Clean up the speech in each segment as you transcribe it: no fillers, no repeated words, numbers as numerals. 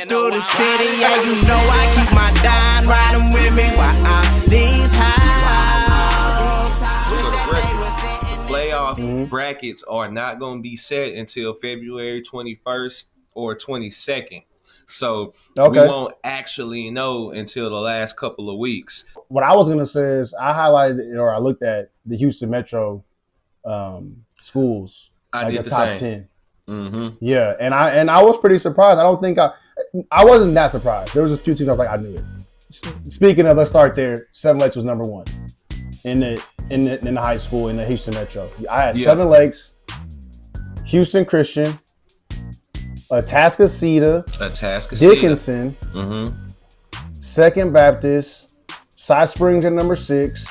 through the city, yeah, you know I keep my dime riding with me while I'm these highs. Playoff brackets are not going to be set until February 21st or 22nd. So we won't actually know until the last couple of weeks. What I was going to say is I highlighted or I looked at the Houston Metro schools. I like did the the top same. 10. Mm-hmm. Yeah, and I was pretty surprised. I don't think I wasn't that surprised. There was a few teams I was like, I knew it. Speaking of, let's start there. Seven Lakes was number one in the high school in the Houston Metro. I had Seven Lakes, Houston Christian, Atascocita, Dickinson, Second Baptist, Side Springs at number 6.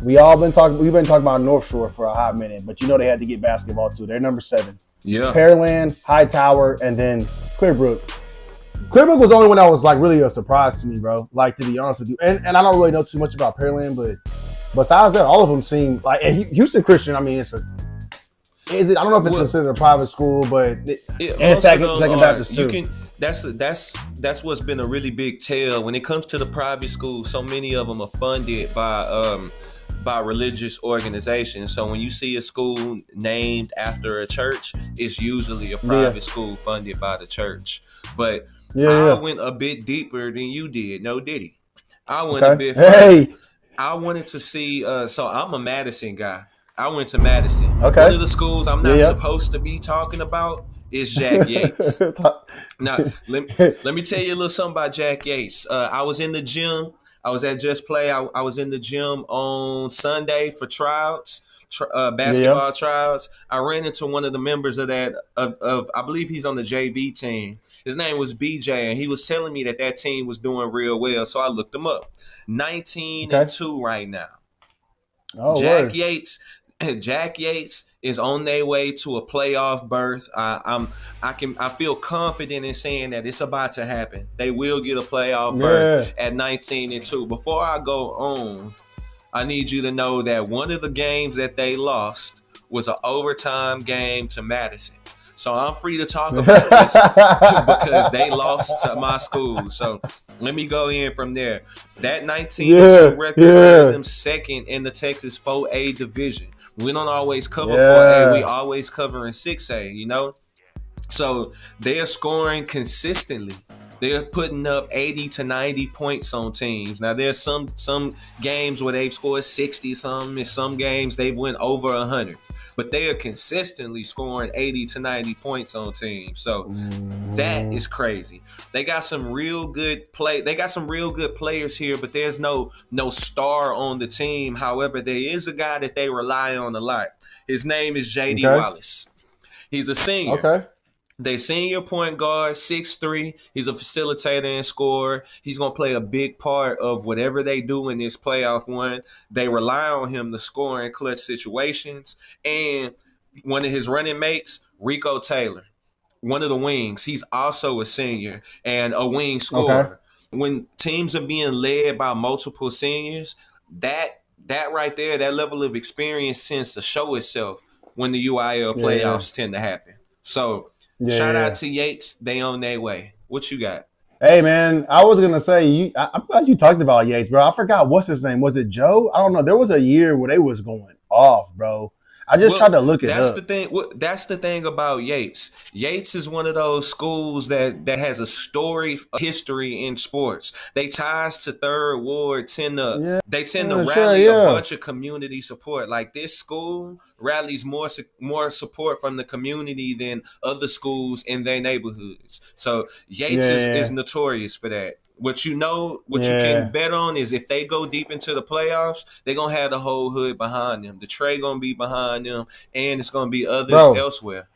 We've been talking about North Shore for a hot minute, but you know they had to get basketball too. They're number 7. Yeah. Pearland, Hightower, and then Clearbrook. Clearbrook was the only one that was like really a surprise to me, bro. Like, to be honest with you, and I don't really know too much about Pearland, but besides that, all of them seem like. And Houston Christian, I mean, I don't know if it's considered a private school, but and Second Baptist too. That's what's been a really big tell when it comes to the private schools. So many of them are funded by religious organizations. So when you see a school named after a church, it's usually a private school funded by the church. But I went a bit deeper than you did. No, Diddy. I went a bit further. Hey. I wanted to see. So I'm a Madison guy. I went to Madison. Okay. One of the schools I'm not supposed to be talking about is Jack Yates. Now, let me tell you a little something about Jack Yates. I was in the gym. I was at Just Play. I was in the gym on Sunday for tryouts, basketball tryouts. I ran into one of the members of that. I believe he's on the JV team. His name was BJ, and he was telling me that team was doing real well. So I looked him up. 19-2 right now. Oh, Jack Yates is on their way to a playoff berth. I feel confident in saying that it's about to happen. They will get a playoff berth at 19-2. Before I go on, I need you to know that one of the games that they lost was an overtime game to Madison. So I'm free to talk about this because they lost to my school. So let me go in from there. That 19-2 record put them second in the Texas 4A division. We don't always cover 4A. We always cover in 6A, you know? So they're scoring consistently. They're putting up 80 to 90 points on teams. Now, there's some games where they've scored 60-something. In some games, they've went over 100. But they are consistently scoring 80 to 90 points on teams. So that is crazy. They got some real good players here, but there's no star on the team. However, there is a guy that they rely on a lot. His name is J.D. Wallace. He's a senior. Okay. They senior point guard, 6'3". He's a facilitator and scorer. He's going to play a big part of whatever they do in this playoff run. They rely on him to score in clutch situations. And one of his running mates, Rico Taylor, one of the wings, he's also a senior and a wing scorer. Okay. When teams are being led by multiple seniors, that right there, that level of experience tends to show itself when the UIL playoffs tend to happen. So shout out to Yates. They on their way. What you got? Hey, man, I was going to say, I'm glad you talked about Yates, bro. I forgot what's his name. Was it Joe? I don't know. There was a year where they was going off, bro. I just tried to look it up. That's the thing about Yates. Yates is one of those schools that has a storied history in sports. They ties to Third Ward tend to rally a bunch of community support. Like this school rallies more support from the community than other schools in their neighborhoods. So Yates is notorious for that. What you can bet on is if they go deep into the playoffs, they're going to have the whole hood behind them. The Trey going to be behind them, and it's going to be others elsewhere.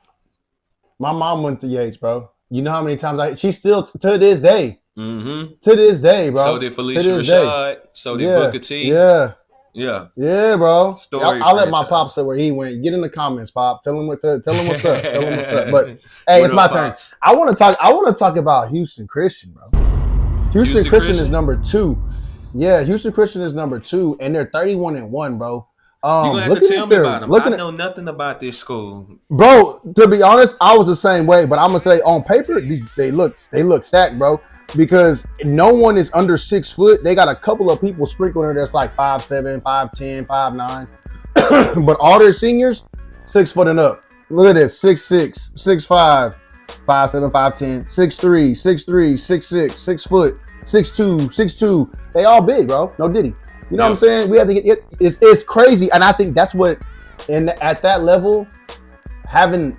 My mom went to Yates, bro. You know how many times she still, to this day. Mm-hmm. To this day, bro. So did Felicia Rashad. So did Booker T. Yeah. Yeah, bro. I'll let my pop say where he went. Get in the comments, Pop. Tell him what's up. Tell him what's up. But hey, it's my turn. I want to talk about Houston Christian, bro. Houston Christian is number 2. Yeah, Houston Christian is number 2, and they're 31-1, bro. You're gonna have to tell me about them. I know nothing about this school, bro. To be honest, I was the same way, but I'm gonna say on paper, they look stacked, bro. Because no one is under 6 foot. They got a couple of people sprinkled in there that's like 5'7", 5'10", 5'9", but all their seniors 6 foot and up. Look at this: 6'6", 6'5", 5'7", 5'10", 6'3", 6'3", 6'6", 6 foot, 6'2", 6'2". They all big, bro. No diddy. You know what I'm saying? We have to get it. It's crazy, and I think that's what, at that level, having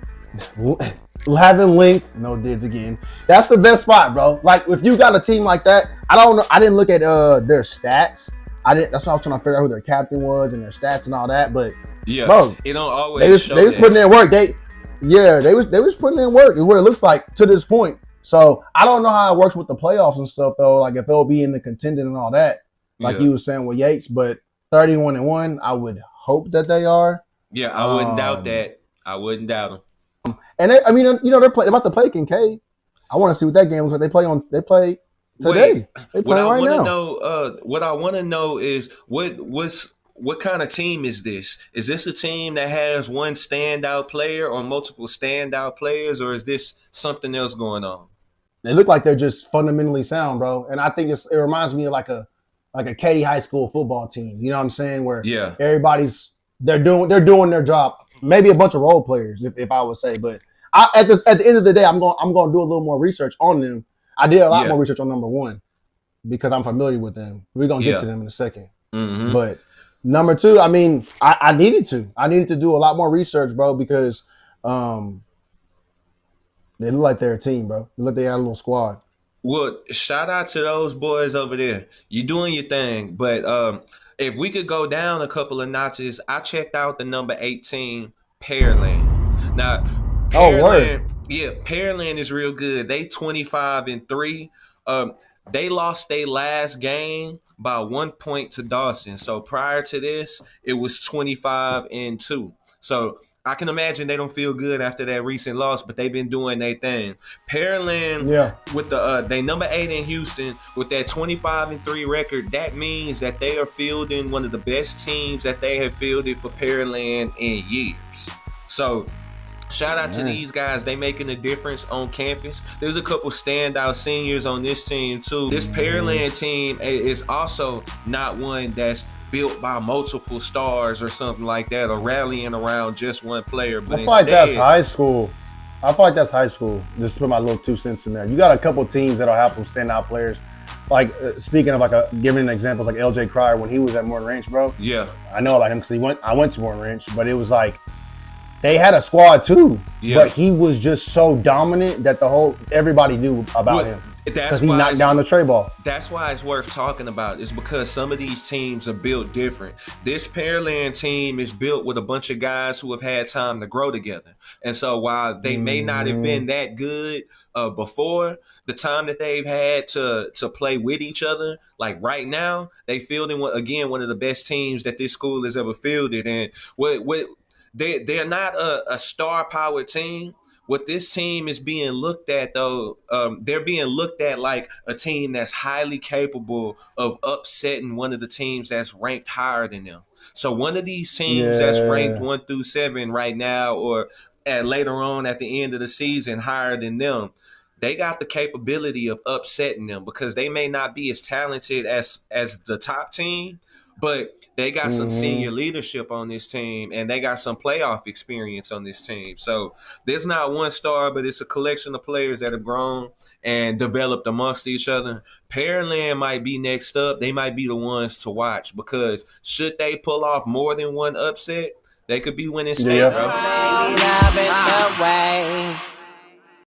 length, no dids again. That's the best spot, bro. Like if you got a team like that, I don't know. I didn't look at their stats. That's why I was trying to figure out who their captain was and their stats and all that. But yeah, bro, it don't always. They was putting in work. They was putting in work. Is what it looks like to this point. So I don't know how it works with the playoffs and stuff though. Like if they'll be in the contending and all that. Like you were saying with Yates, but 31-1, I would hope that they are. Yeah, I wouldn't doubt that. I wouldn't doubt them. And they're about to play Kincaid. I want to see what that game was like. They play today. They play right now. What I want to know is what kind of team is this? Is this a team that has one standout player or multiple standout players, or is this something else going on? They look like they're just fundamentally sound, bro. And I think it reminds me of like a Katy High School football team. You know what I'm saying? Where everybody's they're doing their job. Maybe a bunch of role players, if I would say. But at the end of the day, I'm going to do a little more research on them. I did a lot more research on number 1 because I'm familiar with them. We're gonna get to them in a second. Mm-hmm. But number 2, I mean, I needed to do a lot more research, bro, because they look like they're a team, bro. They look like they had a little squad. Well, shout out to those boys over there. You doing your thing. But if we could go down a couple of notches, I checked out the number 18, Pearland. Now, Pearland is real good. They 25-3. They lost their last game by 1 point to Dawson. So prior to this, it was 25-2. So I can imagine they don't feel good after that recent loss, but they've been doing their thing. Pearland, with they number 8 in Houston with that 25-3 record, that means that they are fielding one of the best teams that they have fielded for Pearland in years. So shout out to these guys. They making a difference on campus. There's a couple standout seniors on this team too. This Pearland team is also not one that's built by multiple stars or something like that, or rallying around just one player. But I feel like that's high school. Just put my little 2 cents in there. You got a couple teams that'll have some standout players. Like speaking of giving examples like LJ Cryer when he was at Morton Ranch, bro. Yeah, I know about him because I went to Morton Ranch, but it was like they had a squad too. Yeah. But he was just so dominant that everybody knew about him. Because he knocked down the tray ball. That's why it's worth talking about. It's because some of these teams are built different. This Pearland team is built with a bunch of guys who have had time to grow together. And so while they may not have been that good before, the time that they've had to play with each other, like right now, they fielding one of the best teams that this school has ever fielded. And they're not a star power team. What this team is being looked at, though, they're being looked at like a team that's highly capable of upsetting one of the teams that's ranked higher than them. So one of these teams that's ranked 1 through 7 right now, or later on at the end of the season, higher than them, they got the capability of upsetting them because they may not be as talented as the top team, but they got some senior leadership on this team, and they got some playoff experience on this team. So there's not one star, but it's a collection of players that have grown and developed amongst each other. Pearland might be next up. They might be the ones to watch because should they pull off more than one upset, they could be winning state, bro.